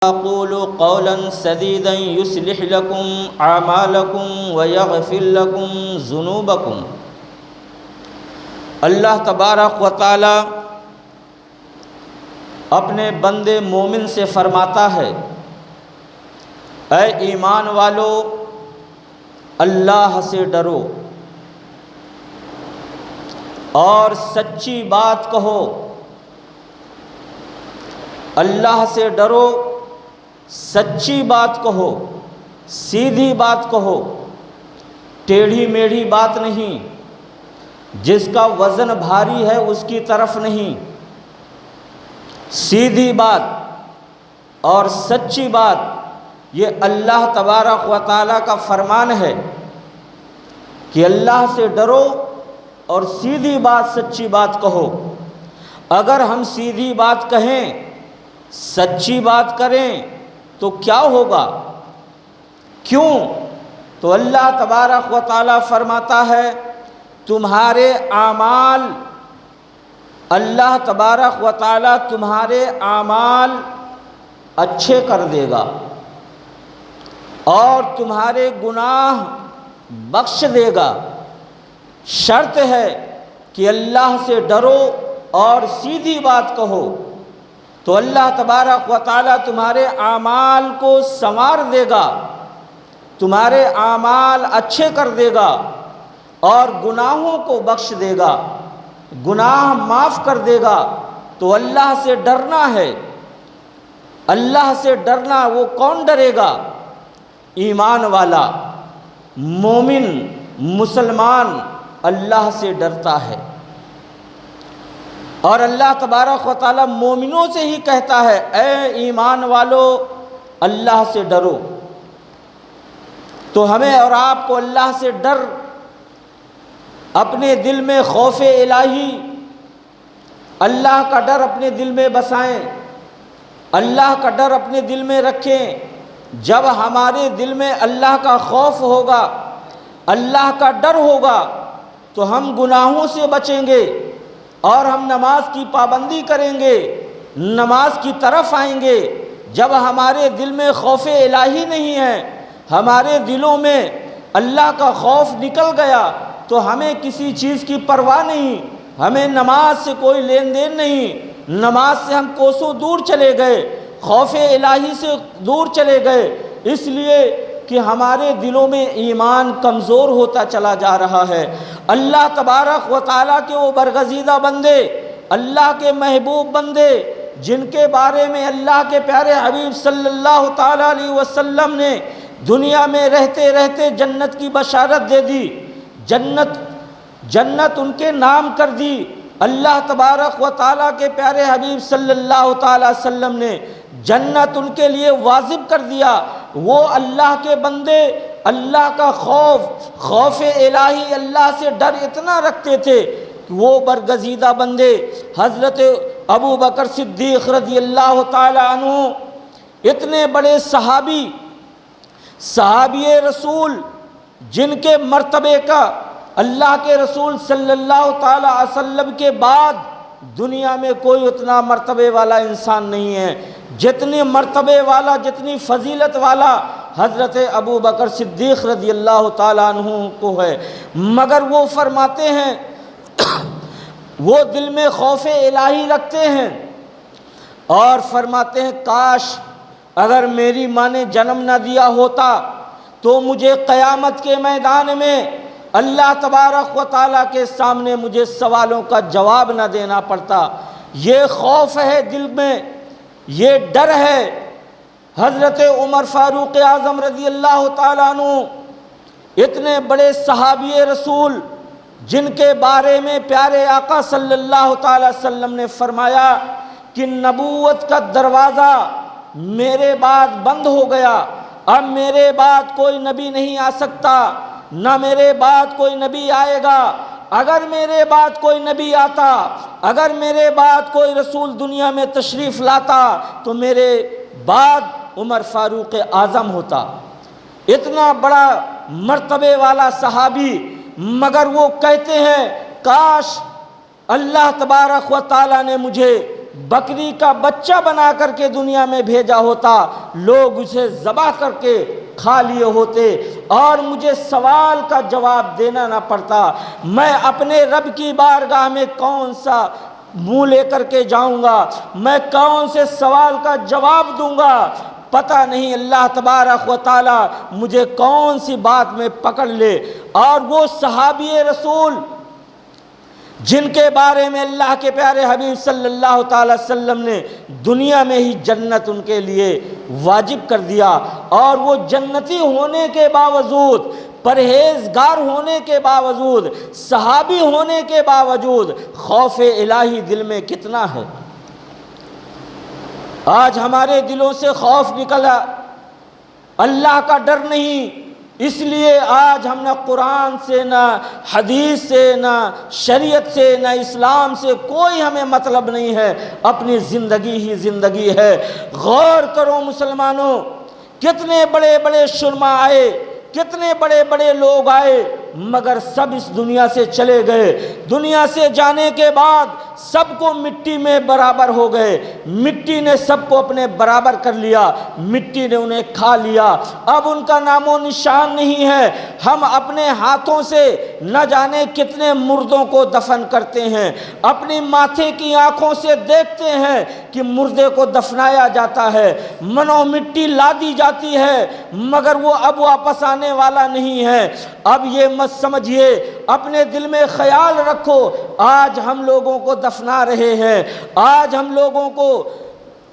قولوا قولا سديدا يصلح لكم اعمالكم ويغفر لكم ذنوبكم۔ اللہ تبارک و تعالی اپنے بندے مومن سے فرماتا ہے، اے ایمان والو اللہ سے ڈرو اور سچی بات کہو۔ اللہ سے ڈرو، سچی بات کہو، سیدھی بات کہو، ٹیڑھی میڑھی بات نہیں، جس کا وزن بھاری ہے اس کی طرف نہیں، سیدھی بات اور سچی بات یہ اللہ تبارک و تعالیٰ کا فرمان ہے کہ اللہ سے ڈرو اور سیدھی بات سچی بات کہو۔ اگر ہم سیدھی بات کہیں، سچی بات کریں تو کیا ہوگا؟ کیوں؟ تو اللہ تبارک و تعالیٰ فرماتا ہے تمہارے اعمال، اللہ تبارک و تعالیٰ تمہارے اعمال اچھے کر دے گا اور تمہارے گناہ بخش دے گا۔ شرط ہے کہ اللہ سے ڈرو اور سیدھی بات کہو، تو اللہ تبارک و تعالیٰ تمہارے اعمال کو سنوار دے گا، تمہارے اعمال اچھے کر دے گا اور گناہوں کو بخش دے گا، گناہ معاف کر دے گا۔ تو اللہ سے ڈرنا ہے، اللہ سے ڈرنا۔ وہ کون ڈرے گا؟ ایمان والا، مومن، مسلمان اللہ سے ڈرتا ہے۔ اور اللہ تبارک و تعالیٰ مومنوں سے ہی کہتا ہے اے ایمان والو اللہ سے ڈرو۔ تو ہمیں اور آپ کو اللہ سے ڈر اپنے دل میں، خوف الہی، اللہ کا ڈر اپنے دل میں بسائیں، اللہ کا ڈر اپنے دل میں رکھیں۔ جب ہمارے دل میں اللہ کا خوف ہوگا، اللہ کا ڈر ہوگا، تو ہم گناہوں سے بچیں گے اور ہم نماز کی پابندی کریں گے، نماز کی طرف آئیں گے۔ جب ہمارے دل میں خوف الہی نہیں ہے، ہمارے دلوں میں اللہ کا خوف نکل گیا، تو ہمیں کسی چیز کی پرواہ نہیں، ہمیں نماز سے کوئی لین دین نہیں، نماز سے ہم کوسوں دور چلے گئے، خوف الہی سے دور چلے گئے، اس لیے کہ ہمارے دلوں میں ایمان کمزور ہوتا چلا جا رہا ہے۔ اللہ تبارک و تعالیٰ کے وہ برگزیدہ بندے، اللہ کے محبوب بندے، جن کے بارے میں اللہ کے پیارے حبیب صلی اللہ تعالیٰ علیہ وسلم نے دنیا میں رہتے رہتے جنت کی بشارت دے دی، جنت ان کے نام کر دی۔ اللہ تبارک و تعالیٰ کے پیارے حبیب صلی اللہ تعالیٰ علیہ وسلم نے جنت ان کے لیے واجب کر دیا۔ وہ اللہ کے بندے اللہ کا خوف الہی، اللہ سے ڈر اتنا رکھتے تھے کہ وہ برگزیدہ بندے حضرت ابو بکر صدیق رضی اللہ تعالیٰ عنہ، اتنے بڑے صحابی رسول، جن کے مرتبے کا اللہ کے رسول صلی اللہ تعالیٰ علیہ وسلم کے بعد دنیا میں کوئی اتنا مرتبے والا انسان نہیں ہے، جتنے مرتبے والا، جتنی فضیلت والا حضرت ابو بکر صدیق رضی اللہ تعالیٰ عنہ کو ہے۔ مگر وہ فرماتے ہیں وہ دل میں خوف الہی رکھتے ہیں اور فرماتے ہیں کاش اگر میری ماں نے جنم نہ دیا ہوتا تو مجھے قیامت کے میدان میں اللہ تبارک و تعالیٰ کے سامنے مجھے سوالوں کا جواب نہ دینا پڑتا۔ یہ خوف ہے دل میں، یہ ڈر ہے۔ حضرت عمر فاروق اعظم رضی اللہ تعالیٰ عنہ، اتنے بڑے صحابی رسول، جن کے بارے میں پیارے آقا صلی اللہ تعالیٰ علیہ وسلم نے فرمایا کہ نبوت کا دروازہ میرے بعد بند ہو گیا، اب میرے بعد کوئی نبی نہیں آ سکتا، نہ میرے بعد کوئی نبی آئے گا۔ اگر میرے بعد کوئی نبی آتا، اگر میرے بعد کوئی رسول دنیا میں تشریف لاتا تو میرے بعد عمر فاروق اعظم ہوتا۔ اتنا بڑا مرتبے والا صحابی، مگر وہ کہتے ہیں کاش اللہ تبارک و تعالیٰ نے مجھے بکری کا بچہ بنا کر کے دنیا میں بھیجا ہوتا، لوگ اسے ذبح کر کے کھا لیے ہوتے اور مجھے سوال کا جواب دینا نہ پڑتا۔ میں اپنے رب کی بارگاہ میں کون سا منہ لے کر کے جاؤں گا، میں کون سے سوال کا جواب دوں گا؟ پتہ نہیں اللہ تبارک و تعالی مجھے کون سی بات میں پکڑ لے۔ اور وہ صحابی رسول جن کے بارے میں اللہ کے پیارے حبیب صلی اللہ تعالی وسلم نے دنیا میں ہی جنت ان کے لیے واجب کر دیا، اور وہ جنتی ہونے کے باوجود، پرہیزگار ہونے کے باوجود، صحابی ہونے کے باوجود خوف الہی دل میں کتنا ہے۔ آج ہمارے دلوں سے خوف نکلا، اللہ کا ڈر نہیں، اس لیے آج ہم نہ قرآن سے، نہ حدیث سے، نہ شریعت سے، نہ اسلام سے کوئی ہمیں مطلب نہیں ہے، اپنی زندگی ہی زندگی ہے۔ غور کرو مسلمانوں، کتنے بڑے بڑے شرما آئے، کتنے بڑے بڑے لوگ آئے، مگر سب اس دنیا سے چلے گئے۔ دنیا سے جانے کے بعد سب کو مٹی میں برابر ہو گئے، مٹی نے سب کو اپنے برابر کر لیا، مٹی نے انہیں کھا لیا، اب ان کا نام و نشان نہیں ہے۔ ہم اپنے ہاتھوں سے نہ جانے کتنے مردوں کو دفن کرتے ہیں، اپنی ماتھے کی آنکھوں سے دیکھتے ہیں کہ مردے کو دفنایا جاتا ہے، منو مٹی لا دی جاتی ہے، مگر وہ اب واپس آنے والا نہیں ہے۔ اب یہ مت سمجھیے، اپنے دل میں خیال رکھو، آج ہم لوگوں کو دفنا رہے ہیں، آج ہم لوگوں کو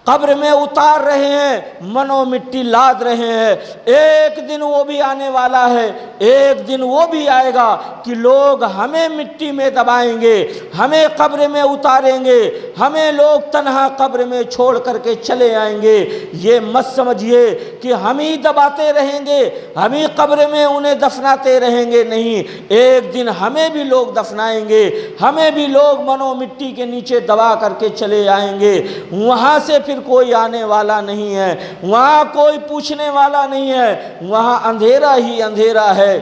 قبر میں اتار رہے ہیں، منو مٹی لاد رہے ہیں، ایک دن وہ بھی آنے والا ہے، ایک دن وہ بھی آئے گا کہ لوگ ہمیں مٹی میں دبائیں گے، ہمیں قبر میں اتاریں گے، ہمیں لوگ تنہا قبر میں چھوڑ کر کے چلے آئیں گے۔ یہ مت سمجھیے کہ ہم ہی دباتے رہیں گے، ہم ہی قبر میں انہیں دفناتے رہیں گے، نہیں، ایک دن ہمیں بھی لوگ دفنائیں گے، ہمیں بھی لوگ منو مٹی کے نیچے دبا کر کے چلے آئیں گے۔ وہاں سے پھر کوئی آنے والا نہیں ہے، وہاں کوئی پوچھنے والا نہیں ہے، وہاں اندھیرا ہی اندھیرا ہے۔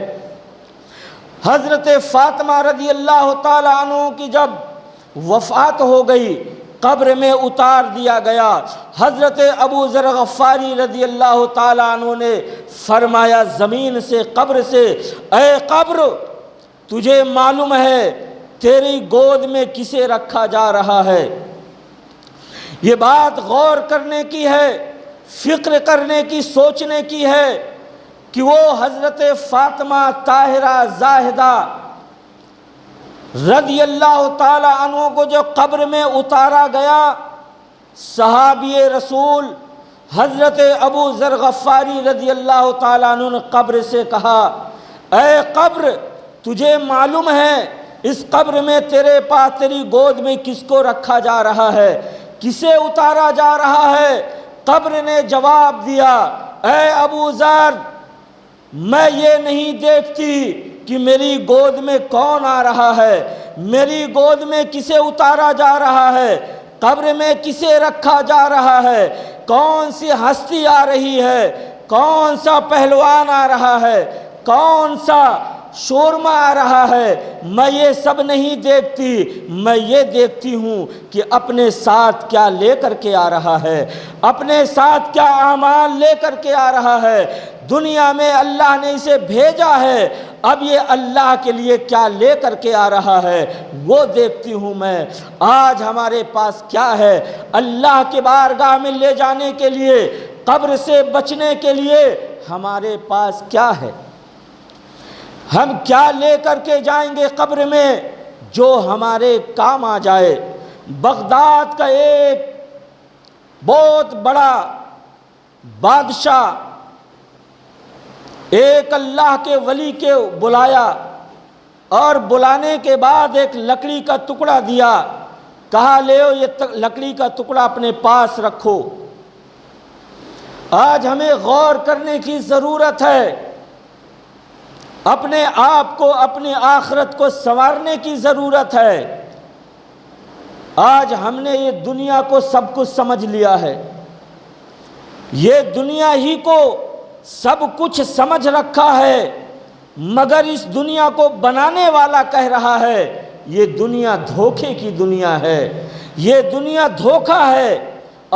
حضرت فاطمہ رضی اللہ تعالیٰ عنہ کی جب وفات ہو گئی، قبر میں اتار دیا گیا، حضرت ابو ذر غفاری رضی اللہ تعالیٰ عنہ نے فرمایا زمین سے، قبر سے، اے قبر تجھے معلوم ہے تیری گود میں کسے رکھا جا رہا ہے؟ یہ بات غور کرنے کی ہے، فکر کرنے کی، سوچنے کی ہے کہ وہ حضرت فاطمہ طاہرہ زاہدہ رضی اللہ تعالی عنہ کو جو قبر میں اتارا گیا، صحابی رسول حضرت ابو ذر غفاری رضی اللہ تعالی عنہ نے قبر سے کہا، اے قبر تجھے معلوم ہے اس قبر میں تیرے پاس، تیری گود میں کس کو رکھا جا رہا ہے، کسے اتارا جا رہا ہے؟ قبر نے جواب دیا، اے ابو ذر میں یہ نہیں دیکھتی کہ میری گود میں کون آ رہا ہے، میری گود میں کسے اتارا جا رہا ہے، قبر میں کسے رکھا جا رہا ہے، کون سی ہستی آ رہی ہے، کون سا پہلوان آ رہا ہے، کون سا شورما آ رہا ہے، میں یہ سب نہیں دیکھتی، میں یہ دیکھتی ہوں کہ اپنے ساتھ کیا لے کر کے آ رہا ہے، اپنے ساتھ کیا اعمال لے کر کے آ رہا ہے۔ دنیا میں اللہ نے اسے بھیجا ہے، اب یہ اللہ کے لیے کیا لے کر کے آ رہا ہے وہ دیکھتی ہوں میں۔ آج ہمارے پاس کیا ہے اللہ کے بارگاہ میں لے جانے کے لیے، قبر سے بچنے کے لیے ہمارے پاس کیا ہے؟ ہم کیا لے کر کے جائیں گے قبر میں جو ہمارے کام آ جائے؟ بغداد کا ایک بہت بڑا بادشاہ ایک اللہ کے ولی کے بلایا، اور بلانے کے بعد ایک لکڑی کا ٹکڑا دیا، کہا لیو یہ لکڑی کا ٹکڑا اپنے پاس رکھو۔ آج ہمیں غور کرنے کی ضرورت ہے، اپنے آپ کو، اپنی آخرت کو سنوارنے کی ضرورت ہے۔ آج ہم نے یہ دنیا کو سب کچھ سمجھ لیا ہے، یہ دنیا ہی کو سب کچھ سمجھ رکھا ہے، مگر اس دنیا کو بنانے والا کہہ رہا ہے یہ دنیا دھوکے کی دنیا ہے، یہ دنیا دھوکہ ہے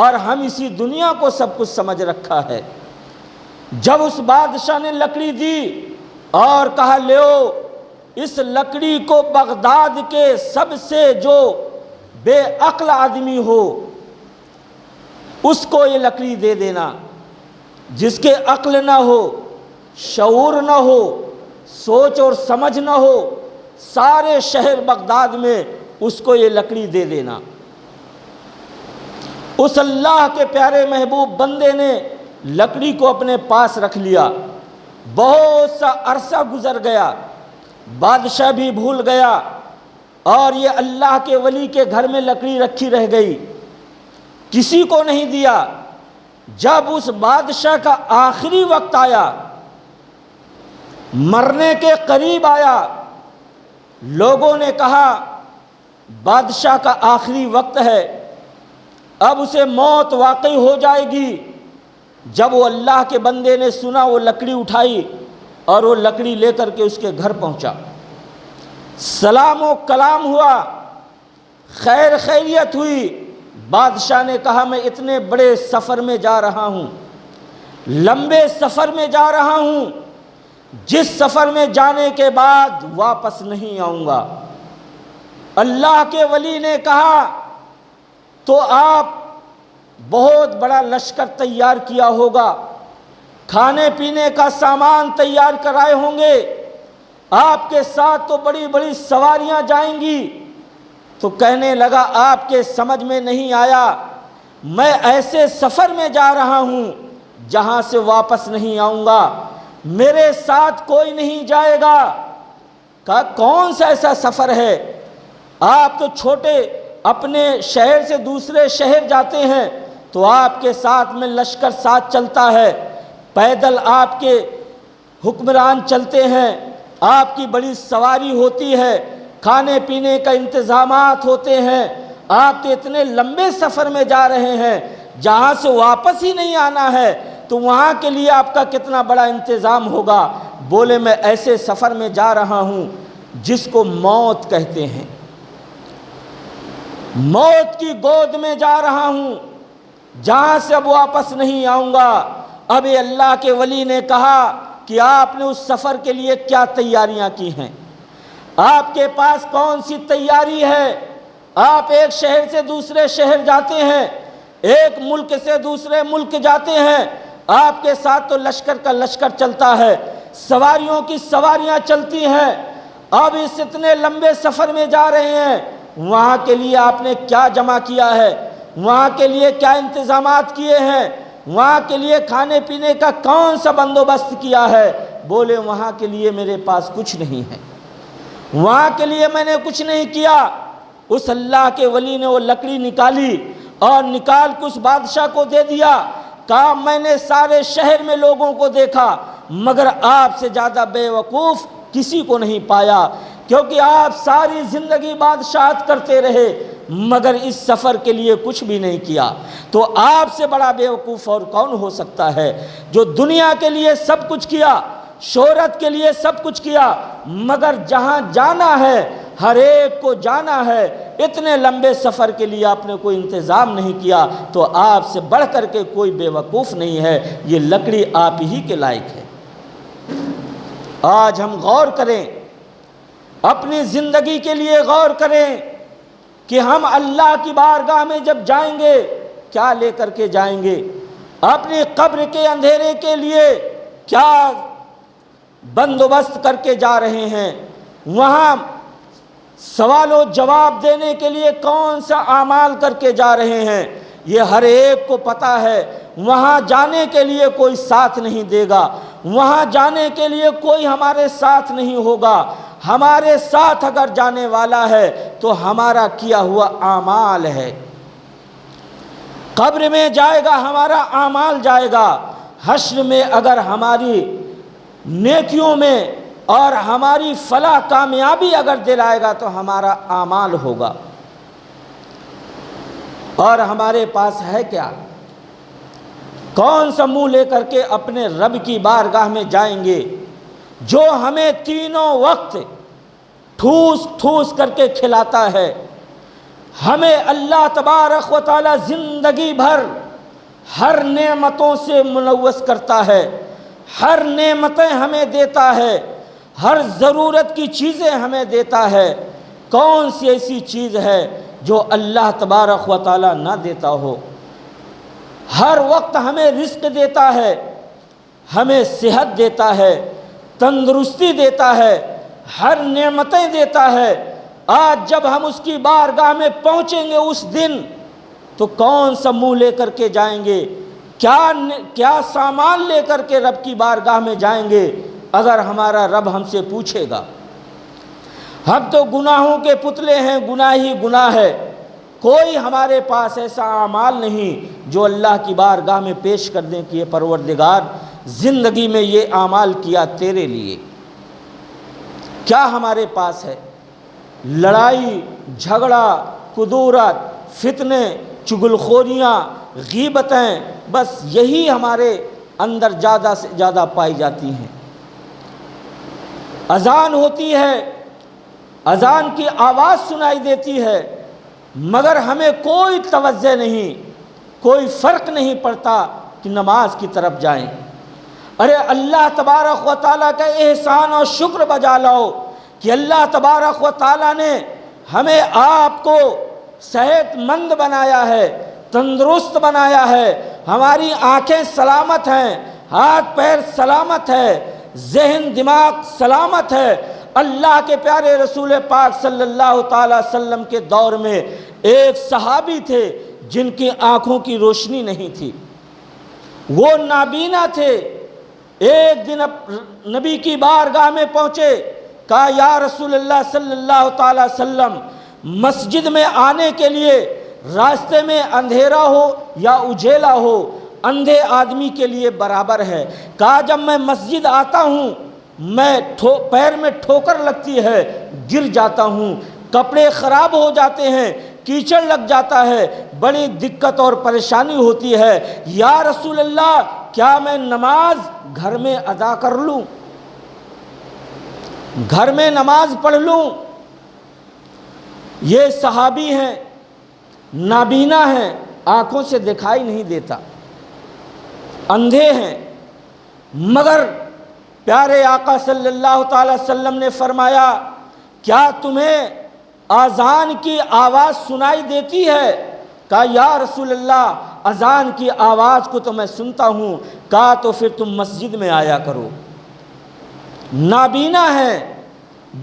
اور ہم اسی دنیا کو سب کچھ سمجھ رکھا ہے۔ جب اس بادشاہ نے لکڑی دی اور کہا لیو اس لکڑی کو بغداد کے سب سے جو بے عقل آدمی ہو اس کو یہ لکڑی دے دینا، جس کے عقل نہ ہو، شعور نہ ہو، سوچ اور سمجھ نہ ہو، سارے شہر بغداد میں اس کو یہ لکڑی دے دینا۔ اس اللہ کے پیارے محبوب بندے نے لکڑی کو اپنے پاس رکھ لیا۔ بہت سا عرصہ گزر گیا، بادشاہ بھی بھول گیا اور یہ اللہ کے ولی کے گھر میں لکڑی رکھی رہ گئی، کسی کو نہیں دیا۔ جب اس بادشاہ کا آخری وقت آیا، مرنے کے قریب آیا، لوگوں نے کہا بادشاہ کا آخری وقت ہے، اب اسے موت واقع ہو جائے گی۔ جب وہ اللہ کے بندے نے سنا، وہ لکڑی اٹھائی اور وہ لکڑی لے کر کے اس کے گھر پہنچا، سلام و کلام ہوا، خیر خیریت ہوئی۔ بادشاہ نے کہا میں اتنے بڑے سفر میں جا رہا ہوں، لمبے سفر میں جا رہا ہوں، جس سفر میں جانے کے بعد واپس نہیں آؤں گا۔ اللہ کے ولی نے کہا تو آپ بہت بڑا لشکر تیار کیا ہوگا، کھانے پینے کا سامان تیار کرائے ہوں گے، آپ کے ساتھ تو بڑی بڑی سواریاں جائیں گی۔ تو کہنے لگا آپ کے سمجھ میں نہیں آیا، میں ایسے سفر میں جا رہا ہوں جہاں سے واپس نہیں آؤں گا، میرے ساتھ کوئی نہیں جائے گا۔ کہا کون سا ایسا سفر ہے؟ آپ تو چھوٹے اپنے شہر سے دوسرے شہر جاتے ہیں تو آپ کے ساتھ میں لشکر ساتھ چلتا ہے، پیدل آپ کے حکمران چلتے ہیں، آپ کی بڑی سواری ہوتی ہے، کھانے پینے کا انتظامات ہوتے ہیں، آپ تو اتنے لمبے سفر میں جا رہے ہیں جہاں سے واپس ہی نہیں آنا ہے، تو وہاں کے لیے آپ کا کتنا بڑا انتظام ہوگا۔ بولے میں ایسے سفر میں جا رہا ہوں جس کو موت کہتے ہیں، موت کی گود میں جا رہا ہوں جہاں سے اب واپس نہیں آؤں گا۔ اب اللہ کے ولی نے کہا کہ آپ نے اس سفر کے لیے کیا تیاریاں کی ہیں، آپ کے پاس کون سی تیاری ہے؟ آپ ایک شہر سے دوسرے شہر جاتے ہیں، ایک ملک سے دوسرے ملک جاتے ہیں، آپ کے ساتھ تو لشکر کا لشکر چلتا ہے، سواریوں کی سواریاں چلتی ہیں، اب اس اتنے لمبے سفر میں جا رہے ہیں، وہاں کے لیے آپ نے کیا جمع کیا ہے، وہاں کے لیے کیا انتظامات کیے ہیں، وہاں کے لیے کھانے پینے کا کون سا بندوبست کیا ہے؟ بولے وہاں کے لیے میرے پاس کچھ نہیں ہے، وہاں کے لیے میں نے کچھ نہیں کیا۔ اس اللہ کے ولی نے وہ لکڑی نکالی اور نکال کے اس بادشاہ کو دے دیا، کہا میں نے سارے شہر میں لوگوں کو دیکھا مگر آپ سے زیادہ بے وقوف کسی کو نہیں پایا، کیونکہ آپ ساری زندگی بادشاہت کرتے رہے مگر اس سفر کے لیے کچھ بھی نہیں کیا، تو آپ سے بڑا بے وقوف اور کون ہو سکتا ہے جو دنیا کے لیے سب کچھ کیا، شہرت کے لیے سب کچھ کیا، مگر جہاں جانا ہے ہر ایک کو جانا ہے، اتنے لمبے سفر کے لیے آپ نے کوئی انتظام نہیں کیا، تو آپ سے بڑھ کر کے کوئی بے وقوف نہیں ہے، یہ لکڑی آپ ہی کے لائق ہے۔ آج ہم غور کریں، اپنی زندگی کے لیے غور کریں کہ ہم اللہ کی بارگاہ میں جب جائیں گے کیا لے کر کے جائیں گے، اپنی قبر کے اندھیرے کے لیے کیا بندوبست کر کے جا رہے ہیں، وہاں سوال و جواب دینے کے لیے کون سا اعمال کر کے جا رہے ہیں، یہ ہر ایک کو پتہ ہے۔ وہاں جانے کے لیے کوئی ساتھ نہیں دے گا، وہاں جانے کے لیے کوئی ہمارے ساتھ نہیں ہوگا، ہمارے ساتھ اگر جانے والا ہے تو ہمارا کیا ہوا اعمال ہے۔ قبر میں جائے گا ہمارا اعمال جائے گا، حشر میں اگر ہماری نیکیوں میں اور ہماری فلاح کامیابی اگر دلائے گا تو ہمارا اعمال ہوگا۔ اور ہمارے پاس ہے کیا؟ کون سا منہ لے کر کے اپنے رب کی بارگاہ میں جائیں گے جو ہمیں تینوں وقت ٹھوس ٹھوس کر کے کھلاتا ہے، ہمیں اللہ تبارک و تعالی زندگی بھر ہر نعمتوں سے ملوث کرتا ہے، ہر نعمتیں ہمیں دیتا ہے، ہر ضرورت کی چیزیں ہمیں دیتا ہے۔ کون سی ایسی چیز ہے جو اللہ تبارک و تعالی نہ دیتا ہو؟ ہر وقت ہمیں رزق دیتا ہے، ہمیں صحت دیتا ہے، تندرستی دیتا ہے، ہر نعمتیں دیتا ہے۔ آج جب ہم اس کی بارگاہ میں پہنچیں گے اس دن، تو کون سا منہ لے کر کے جائیں گے؟ کیا سامان لے کر کے رب کی بارگاہ میں جائیں گے اگر ہمارا رب ہم سے پوچھے گا؟ ہم تو گناہوں کے پتلے ہیں، گناہ ہی گناہ ہے۔ کوئی ہمارے پاس ایسا اعمال نہیں جو اللہ کی بارگاہ میں پیش کر دیں کہ یہ پروردگار زندگی میں یہ اعمال کیا تیرے لیے۔ کیا ہمارے پاس ہے؟ لڑائی جھگڑا، کدورت، فتنے، چغلخوریاں، غیبتیں، بس یہی ہمارے اندر زیادہ سے زیادہ پائی جاتی ہیں۔ اذان ہوتی ہے، اذان کی آواز سنائی دیتی ہے، مگر ہمیں کوئی توجہ نہیں، کوئی فرق نہیں پڑتا کہ نماز کی طرف جائیں۔ ارے اللہ تبارک و تعالیٰ کا احسان اور شکر بجا لاؤ کہ اللہ تبارک و تعالیٰ نے ہمیں آپ کو صحت مند بنایا ہے، تندرست بنایا ہے، ہماری آنکھیں سلامت ہیں، ہاتھ پیر سلامت ہے، ذہن دماغ سلامت ہے۔ اللہ کے پیارے رسول پاک صلی اللہ تعالی وسلم کے دور میں ایک صحابی تھے جن کی آنکھوں کی روشنی نہیں تھی، وہ نابینا تھے۔ ایک دن نبی کی بارگاہ میں پہنچے، کہا یا رسول اللہ صلی اللہ تعالی وسلم، مسجد میں آنے کے لیے راستے میں اندھیرا ہو یا اجیلا ہو، اندھے آدمی کے لیے برابر ہے۔ کہا جب میں مسجد آتا ہوں میں پیر میں ٹھوکر لگتی ہے، گر جاتا ہوں، کپڑے خراب ہو جاتے ہیں، کیچڑ لگ جاتا ہے، بڑی دقت اور پریشانی ہوتی ہے۔ یا رسول اللہ کیا میں نماز گھر میں ادا کر لوں؟ گھر میں نماز پڑھ لوں؟ یہ صحابی ہیں، نابینا ہیں، آنکھوں سے دکھائی نہیں دیتا، اندھے ہیں، مگر پیارے آقا صلی اللہ تعالی وسلم نے فرمایا کیا تمہیں اذان کی آواز سنائی دیتی ہے؟ کہا یا رسول اللہ اذان کی آواز کو تو میں سنتا ہوں۔ کہا تو پھر تم مسجد میں آیا کرو۔ نابینا ہے،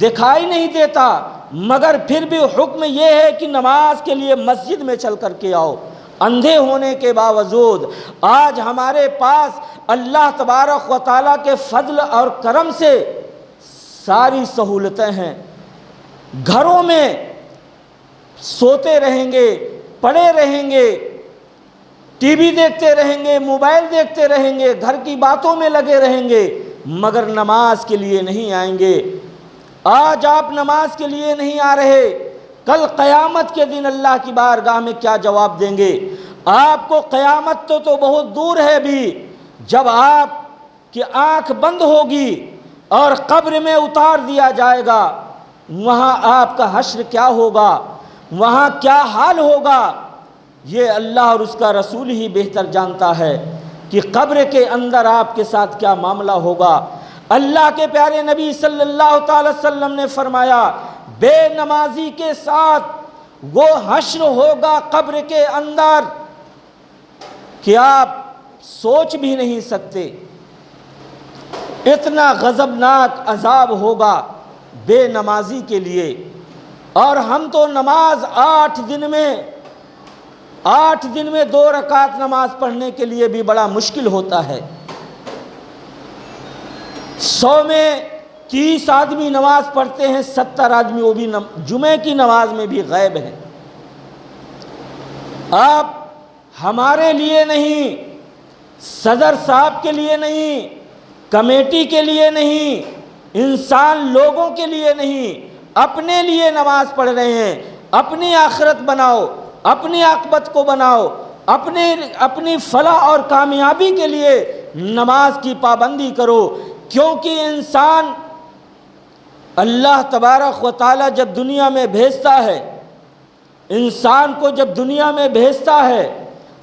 دکھائی نہیں دیتا، مگر پھر بھی حکم یہ ہے کہ نماز کے لیے مسجد میں چل کر کے آؤ۔ اندھے ہونے کے باوجود آج ہمارے پاس اللہ تبارک و تعالیٰ کے فضل اور کرم سے ساری سہولتیں ہیں۔ گھروں میں سوتے رہیں گے، پڑے رہیں گے، ٹی وی دیکھتے رہیں گے، موبائل دیکھتے رہیں گے، گھر کی باتوں میں لگے رہیں گے، مگر نماز کے لیے نہیں آئیں گے۔ آج آپ نماز کے لیے نہیں آ رہے، کل قیامت کے دن اللہ کی بارگاہ میں کیا جواب دیں گے؟ آپ کو قیامت تو بہت دور ہے بھی، جب آپ کی آنکھ بند ہوگی اور قبر میں اتار دیا جائے گا، وہاں آپ کا حشر کیا ہوگا، وہاں کیا حال ہوگا، یہ اللہ اور اس کا رسول ہی بہتر جانتا ہے کہ قبر کے اندر آپ کے ساتھ کیا معاملہ ہوگا۔ اللہ کے پیارے نبی صلی اللہ تعالی وسلم نے فرمایا بے نمازی کے ساتھ وہ حشر ہوگا قبر کے اندر کہ آپ سوچ بھی نہیں سکتے، اتنا غضبناک عذاب ہوگا بے نمازی کے لیے۔ اور ہم تو نماز 8 دن میں 2 رکعت نماز پڑھنے کے لیے بھی بڑا مشکل ہوتا ہے۔ 100 میں 30 آدمی نماز پڑھتے ہیں، 70 آدمی وہ بھی جمعے کی نماز میں بھی غائب ہیں۔ آپ ہمارے لیے نہیں، صدر صاحب کے لیے نہیں، کمیٹی کے لیے نہیں، انسان لوگوں کے لیے نہیں، اپنے لیے نماز پڑھ رہے ہیں۔ اپنی آخرت بناؤ، اپنی عاقبت کو بناؤ، اپنی فلاح اور کامیابی کے لیے نماز کی پابندی کرو، کیونکہ انسان اللہ تبارک و تعالی جب دنیا میں بھیجتا ہے انسان کو جب دنیا میں بھیجتا ہے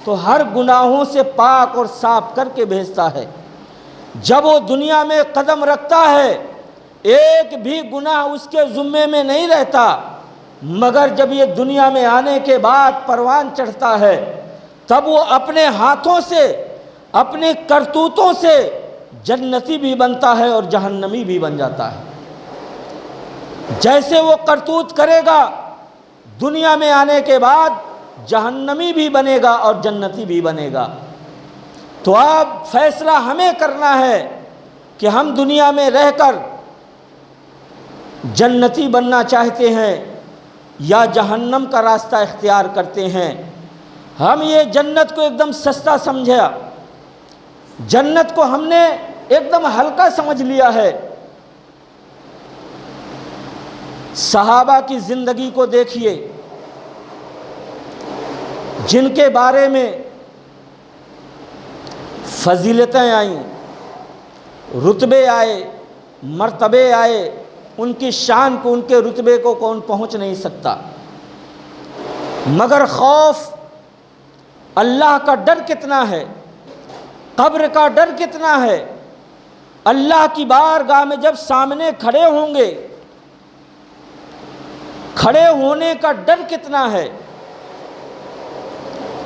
تو ہر گناہوں سے پاک اور صاف کر کے بھیجتا ہے۔ جب وہ دنیا میں قدم رکھتا ہے ایک بھی گناہ اس کے ذمے میں نہیں رہتا، مگر جب یہ دنیا میں آنے کے بعد پروان چڑھتا ہے تب وہ اپنے ہاتھوں سے، اپنے کرتوتوں سے جنتی بھی بنتا ہے اور جہنمی بھی بن جاتا ہے۔ جیسے وہ کرتوت کرے گا دنیا میں آنے کے بعد جہنمی بھی بنے گا اور جنتی بھی بنے گا۔ تو اب فیصلہ ہمیں کرنا ہے کہ ہم دنیا میں رہ کر جنتی بننا چاہتے ہیں یا جہنم کا راستہ اختیار کرتے ہیں۔ ہم یہ جنت کو ایک دم سستا سمجھا، جنت کو ہم نے ایک دم ہلکا سمجھ لیا ہے۔ صحابہ کی زندگی کو دیکھیے، جن کے بارے میں فضیلتیں آئیں، رتبے آئے، مرتبے آئے، ان کی شان کو، ان کے رتبے کو کون پہنچ نہیں سکتا، مگر خوف اللہ کا ڈر کتنا ہے، قبر کا ڈر کتنا ہے، اللہ کی بارگاہ میں جب سامنے کھڑے ہوں گے کھڑے ہونے کا ڈر کتنا ہے۔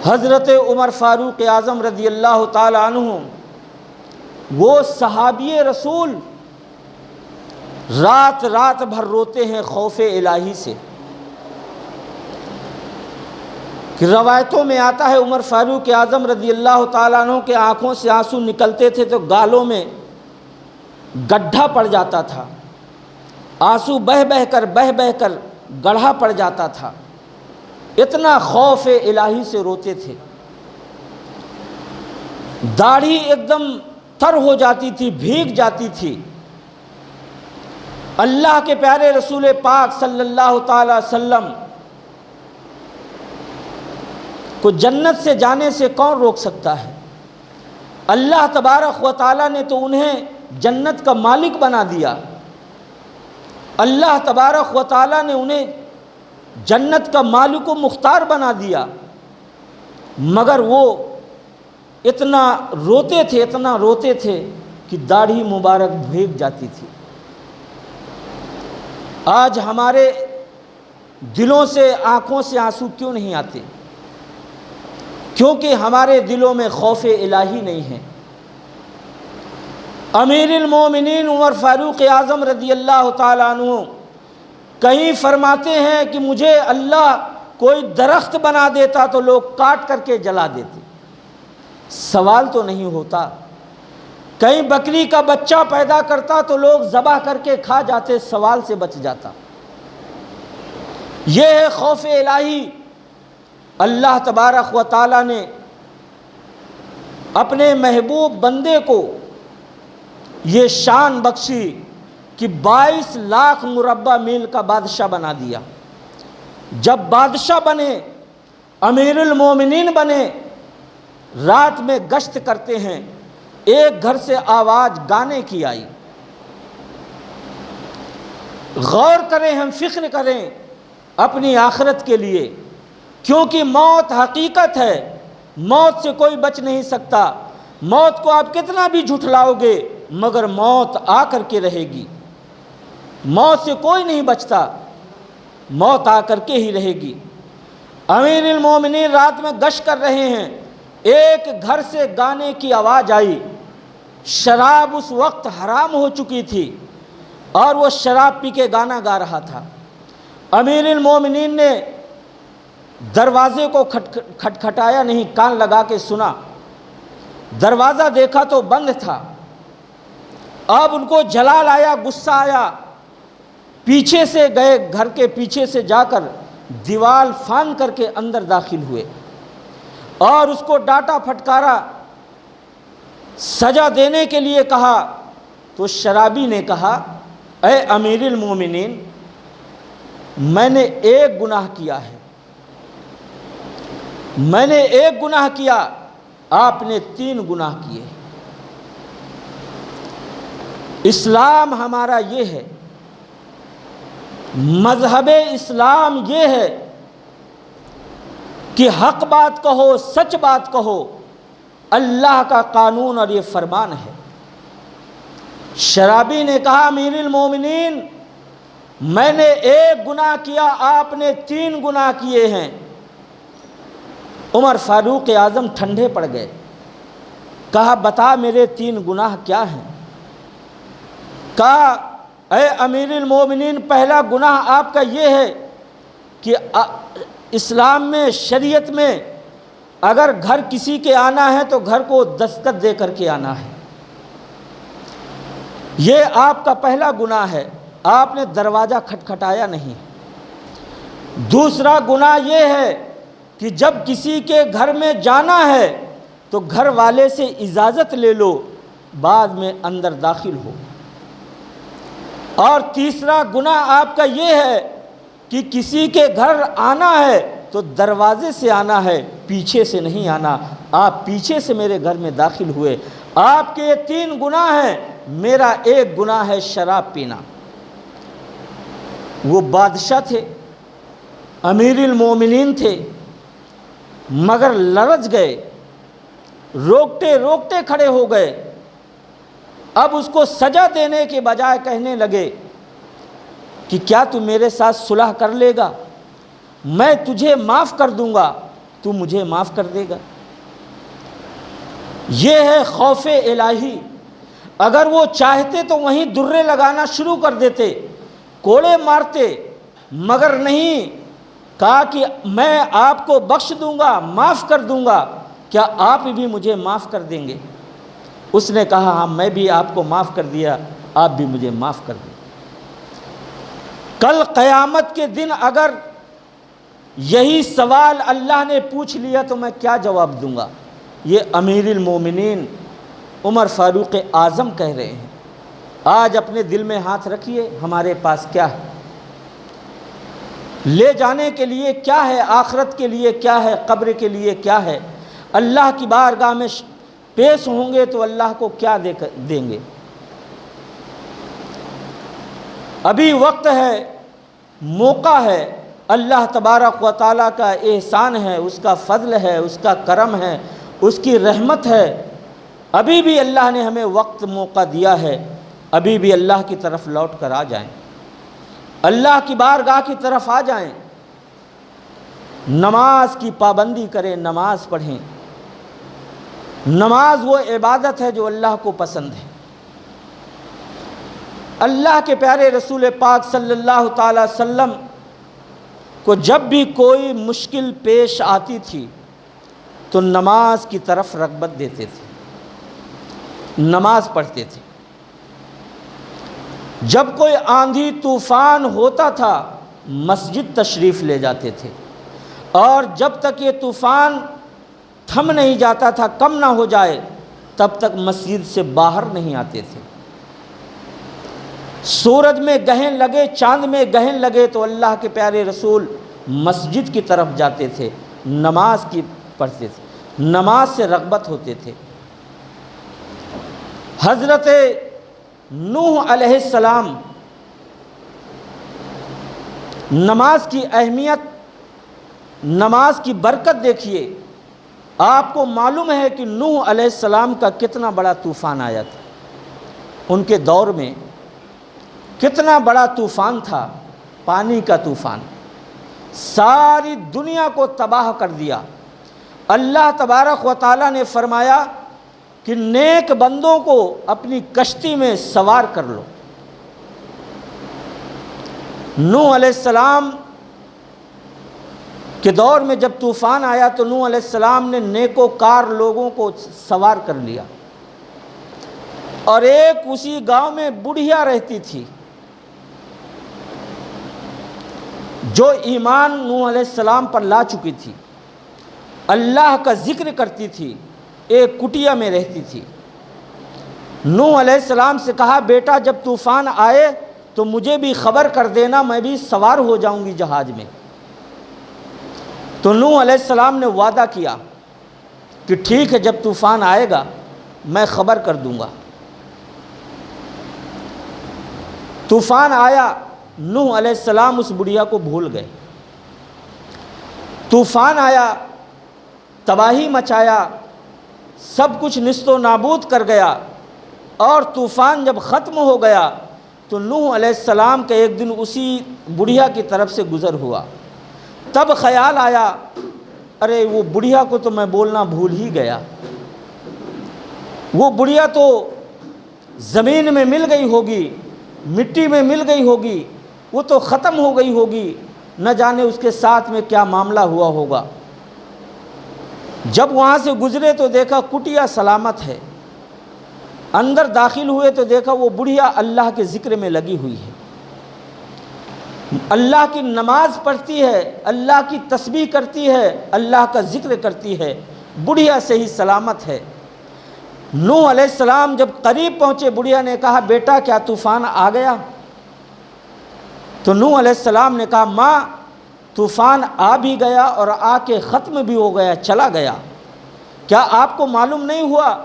حضرت عمر فاروق اعظم رضی اللہ تعالی عنہ، وہ صحابی رسول رات رات بھر روتے ہیں خوف الہی سے۔ کہ روایتوں میں آتا ہے عمر فاروق اعظم رضی اللہ تعالیٰ عنہ کے آنکھوں سے آنسو نکلتے تھے تو گالوں میں گڈھا پڑ جاتا تھا، آنسو بہہ بہہ کر گڑھا پڑ جاتا تھا، اتنا خوف الہی سے روتے تھے۔ داڑھی ایک دم تر ہو جاتی تھی، بھیگ جاتی تھی۔ اللہ کے پیارے رسول پاک صلی اللہ تعالی وسلم کو جنت سے جانے سے کون روک سکتا ہے؟ اللہ تبارک و تعالیٰ نے تو انہیں جنت کا مالک بنا دیا، اللہ تبارک و تعالیٰ نے انہیں جنت کا مالک و مختار بنا دیا، مگر وہ اتنا روتے تھے کہ داڑھی مبارک بھیگ جاتی تھی۔ آج ہمارے دلوں سے، آنکھوں سے آنسو کیوں نہیں آتے؟ کیونکہ ہمارے دلوں میں خوف الہی نہیں ہے۔ امیر المومنین عمر فاروق اعظم رضی اللہ تعالیٰ عنہ کہیں فرماتے ہیں کہ مجھے اللہ کوئی درخت بنا دیتا تو لوگ کاٹ کر کے جلا دیتے، سوال تو نہیں ہوتا۔ کہیں بکری کا بچہ پیدا کرتا تو لوگ ذبح کر کے کھا جاتے، سوال سے بچ جاتا۔ یہ ہے خوف الہی۔ اللہ تبارک و تعالیٰ نے اپنے محبوب بندے کو یہ شان بخشی کہ 22 لاکھ مربع میل کا بادشاہ بنا دیا۔ جب بادشاہ بنے، امیر المومنین بنے، رات میں گشت کرتے ہیں، ایک گھر سے آواز گانے کی آئی۔ غور کریں، ہم فکر کریں اپنی آخرت کے لیے، کیونکہ موت حقیقت ہے، موت سے کوئی بچ نہیں سکتا۔ موت کو آپ کتنا بھی جھٹلاؤ گے مگر موت آ کر کے رہے گی، موت سے کوئی نہیں بچتا، موت آ کر کے ہی رہے گی۔ امیر المومنین رات میں گشت کر رہے ہیں، ایک گھر سے گانے کی آواز آئی۔ شراب اس وقت حرام ہو چکی تھی اور وہ شراب پی کے گانا گا رہا تھا۔ امیر المومنین نے دروازے کو کھٹکھٹایا نہیں، کان لگا کے سنا، دروازہ دیکھا تو بند تھا۔ اب ان کو جلال آیا، غصہ آیا، پیچھے سے گئے، گھر کے پیچھے سے جا کر دیوار پھاند کر کے اندر داخل ہوئے اور اس کو ڈانٹا پھٹکارا، سزا دینے کے لیے کہا۔ تو شرابی نے کہا، اے امیر المومنین، میں نے ایک گناہ کیا ہے، میں نے ایک گناہ کیا، آپ نے 3 گناہ کیے۔ اسلام ہمارا یہ ہے، مذہب اسلام یہ ہے کہ حق بات کہو، سچ بات کہو، اللہ کا قانون اور یہ فرمان ہے۔ شرابی نے کہا امیر المومنین میں نے ایک گناہ کیا، آپ نے 3 گناہ کیے ہیں۔ عمر فاروق اعظم ٹھنڈے پڑ گئے، کہا بتا میرے 3 گناہ کیا ہیں؟ کہا اے امیر المومنین پہلا گناہ آپ کا یہ ہے کہ اسلام میں، شریعت میں اگر گھر کسی کے آنا ہے تو گھر کو دستخط دے کر کے آنا ہے، یہ آپ کا پہلا گناہ ہے، آپ نے دروازہ کھٹکھٹایا نہیں۔ دوسرا گناہ یہ ہے کہ جب کسی کے گھر میں جانا ہے تو گھر والے سے اجازت لے لو، بعد میں اندر داخل ہو۔ اور تیسرا گناہ آپ کا یہ ہے کہ کسی کے گھر آنا ہے تو دروازے سے آنا ہے، پیچھے سے نہیں آنا۔ آپ پیچھے سے میرے گھر میں داخل ہوئے، آپ کے یہ 3 گناہ ہیں، میرا ایک گناہ ہے شراب پینا۔ وہ بادشاہ تھے، امیر المومنین تھے، مگر لرز گئے، روکتے روکتے کھڑے ہو گئے۔ اب اس کو سزا دینے کے بجائے کہنے لگے کہ کیا تو میرے ساتھ صلح کر لے گا؟ میں تجھے معاف کر دوں گا، تو مجھے معاف کر دے گا۔ یہ ہے خوف الہی۔ اگر وہ چاہتے تو وہیں درے لگانا شروع کر دیتے، کوڑے مارتے، مگر نہیں، کہا کہ میں آپ کو بخش دوں گا، معاف کر دوں گا، کیا آپ بھی مجھے معاف کر دیں گے؟ اس نے کہا ہاں میں بھی آپ کو معاف کر دیا، آپ بھی مجھے معاف کر دیں۔ کل قیامت کے دن اگر یہی سوال اللہ نے پوچھ لیا تو میں کیا جواب دوں گا؟ یہ امیر المومنین عمر فاروق اعظم کہہ رہے ہیں۔ آج اپنے دل میں ہاتھ رکھیے، ہمارے پاس کیا ہے؟ لے جانے کے لیے کیا ہے؟ آخرت کے لیے کیا ہے؟ قبر کے لیے کیا ہے؟ اللہ کی بارگاہ میں پیش ہوں گے تو اللہ کو کیا دیں گے؟ ابھی وقت ہے، موقع ہے، اللہ تبارک و تعالیٰ کا احسان ہے، اس کا فضل ہے، اس کا کرم ہے، اس کی رحمت ہے۔ ابھی بھی اللہ نے ہمیں وقت، موقع دیا ہے، ابھی بھی اللہ کی طرف لوٹ کر آ جائیں، اللہ کی بارگاہ کی طرف آ جائیں، نماز کی پابندی کریں، نماز پڑھیں۔ نماز وہ عبادت ہے جو اللہ کو پسند ہے۔ اللہ کے پیارے رسول پاک صلی اللہ تعالی وسلم کو جب بھی کوئی مشکل پیش آتی تھی تو نماز کی طرف رغبت دیتے تھے، نماز پڑھتے تھے۔ جب کوئی آندھی طوفان ہوتا تھا مسجد تشریف لے جاتے تھے، اور جب تک یہ طوفان تھم نہیں جاتا تھا، کم نہ ہو جائے، تب تک مسجد سے باہر نہیں آتے تھے۔ سورج میں گہن لگے، چاند میں گہن لگے تو اللہ کے پیارے رسول مسجد کی طرف جاتے تھے، نماز کی پڑھتے تھے، نماز سے رغبت ہوتے تھے۔ حضرت نوح علیہ السلام، نماز کی اہمیت، نماز کی برکت دیکھیے۔ آپ کو معلوم ہے کہ نوح علیہ السلام کا کتنا بڑا طوفان آیا تھا، ان کے دور میں کتنا بڑا طوفان تھا، پانی کا طوفان، ساری دنیا کو تباہ کر دیا۔ اللہ تبارک و تعالیٰ نے فرمایا کہ نیک بندوں کو اپنی کشتی میں سوار کر لو۔ نوح علیہ السلام کے دور میں جب طوفان آیا تو نوح علیہ السلام نے نیکوکار لوگوں کو سوار کر لیا، اور ایک اسی گاؤں میں بڑھیا رہتی تھی جو ایمان نوح علیہ السلام پر لا چکی تھی، اللہ کا ذکر کرتی تھی، ایک کٹیا میں رہتی تھی۔ نوح علیہ السلام سے کہا بیٹا جب طوفان آئے تو مجھے بھی خبر کر دینا، میں بھی سوار ہو جاؤں گی جہاز میں۔ تو نوح علیہ السلام نے وعدہ کیا کہ ٹھیک ہے، جب طوفان آئے گا میں خبر کر دوں گا۔ طوفان آیا، نوح علیہ السلام اس بڑھیا کو بھول گئے۔ طوفان آیا، تباہی مچایا، سب کچھ نیست و نابود کر گیا، اور طوفان جب ختم ہو گیا تو نوح علیہ السلام کا ایک دن اسی بڑھیا کی طرف سے گزر ہوا۔ تب خیال آیا، ارے وہ بڑھیا کو تو میں بولنا بھول ہی گیا، وہ بڑھیا تو زمین میں مل گئی ہوگی، مٹی میں مل گئی ہوگی، وہ تو ختم ہو گئی ہوگی، نہ جانے اس کے ساتھ میں کیا معاملہ ہوا ہوگا۔ جب وہاں سے گزرے تو دیکھا کٹیا سلامت ہے، اندر داخل ہوئے تو دیکھا وہ بڑھیا اللہ کے ذکر میں لگی ہوئی ہے، اللہ کی نماز پڑھتی ہے، اللہ کی تسبیح کرتی ہے، اللہ کا ذکر کرتی ہے، بڑھیا صحیح سلامت ہے۔ نوح علیہ السلام جب قریب پہنچے، بڑھیا نے کہا بیٹا کیا طوفان آ گیا؟ تو نوح علیہ السلام نے کہا ماں طوفان آ بھی گیا اور آ کے ختم بھی ہو گیا، چلا گیا، کیا آپ کو معلوم نہیں ہوا؟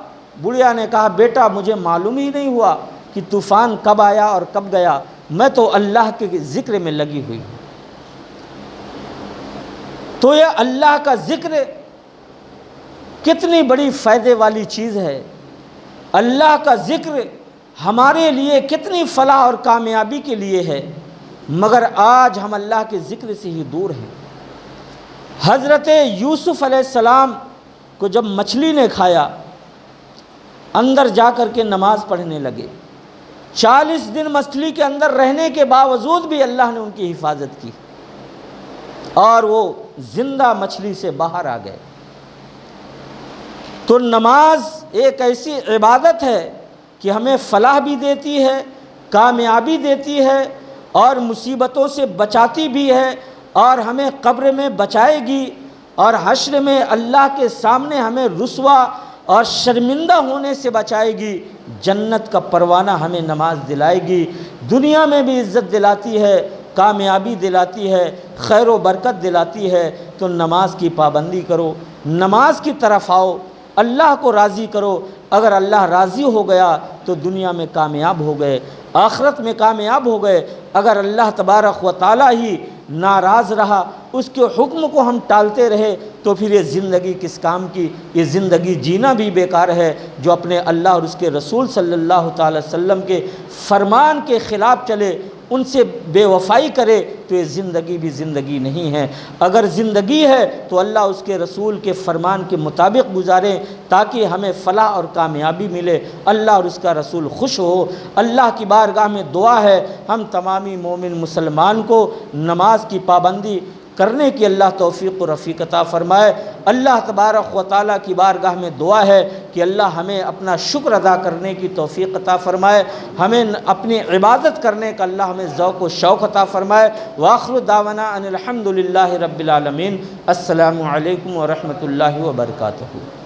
بڑھیا نے کہا بیٹا مجھے معلوم ہی نہیں ہوا کہ طوفان کب آیا اور کب گیا، میں تو اللہ کے ذکر میں لگی ہوئی ہوں۔ تو یہ اللہ کا ذکر کتنی بڑی فائدے والی چیز ہے، اللہ کا ذکر ہمارے لیے کتنی فلاح اور کامیابی کے لیے ہے، مگر آج ہم اللہ کے ذکر سے ہی دور ہیں۔ حضرت یوسف علیہ السلام کو جب مچھلی نے کھایا، اندر جا کر کے نماز پڑھنے لگے، 40 دن مچھلی کے اندر رہنے کے باوجود بھی اللہ نے ان کی حفاظت کی اور وہ زندہ مچھلی سے باہر آ گئے۔ تو نماز ایک ایسی عبادت ہے کہ ہمیں فلاح بھی دیتی ہے، کامیابی دیتی ہے، اور مصیبتوں سے بچاتی بھی ہے، اور ہمیں قبر میں بچائے گی، اور حشر میں اللہ کے سامنے ہمیں رسوا اور شرمندہ ہونے سے بچائے گی۔ جنت کا پروانہ ہمیں نماز دلائے گی، دنیا میں بھی عزت دلاتی ہے، کامیابی دلاتی ہے، خیر و برکت دلاتی ہے۔ تو نماز کی پابندی کرو، نماز کی طرف آؤ، اللہ کو راضی کرو۔ اگر اللہ راضی ہو گیا تو دنیا میں کامیاب ہو گئے، آخرت میں کامیاب ہو گئے۔ اگر اللہ تبارک و تعالیٰ ہی ناراض رہا، اس کے حکم کو ہم ٹالتے رہے، تو پھر یہ زندگی کس کام کی؟ یہ زندگی جینا بھی بیکار ہے۔ جو اپنے اللہ اور اس کے رسول صلی اللہ تعالی وسلم کے فرمان کے خلاف چلے، ان سے بے وفائی کرے، تو یہ زندگی بھی زندگی نہیں ہے۔ اگر زندگی ہے تو اللہ اس کے رسول کے فرمان کے مطابق گزاریں، تاکہ ہمیں فلاح اور کامیابی ملے، اللہ اور اس کا رسول خوش ہو۔ اللہ کی بارگاہ میں دعا ہے ہم تمامی مومن مسلمان کو نماز کی پابندی کرنے کی اللہ توفیق و رفیق عطا فرمائے۔ اللہ تبارک و تعالیٰ کی بارگاہ میں دعا ہے کہ اللہ ہمیں اپنا شکر ادا کرنے کی توفیق عطا فرمائے، ہمیں اپنی عبادت کرنے کا اللہ ہمیں ذوق و شوق عطا فرمائے۔ وآخر دعوانا ان الحمد للہ رب العالمین۔ السلام علیکم ورحمۃ اللہ وبرکاتہ۔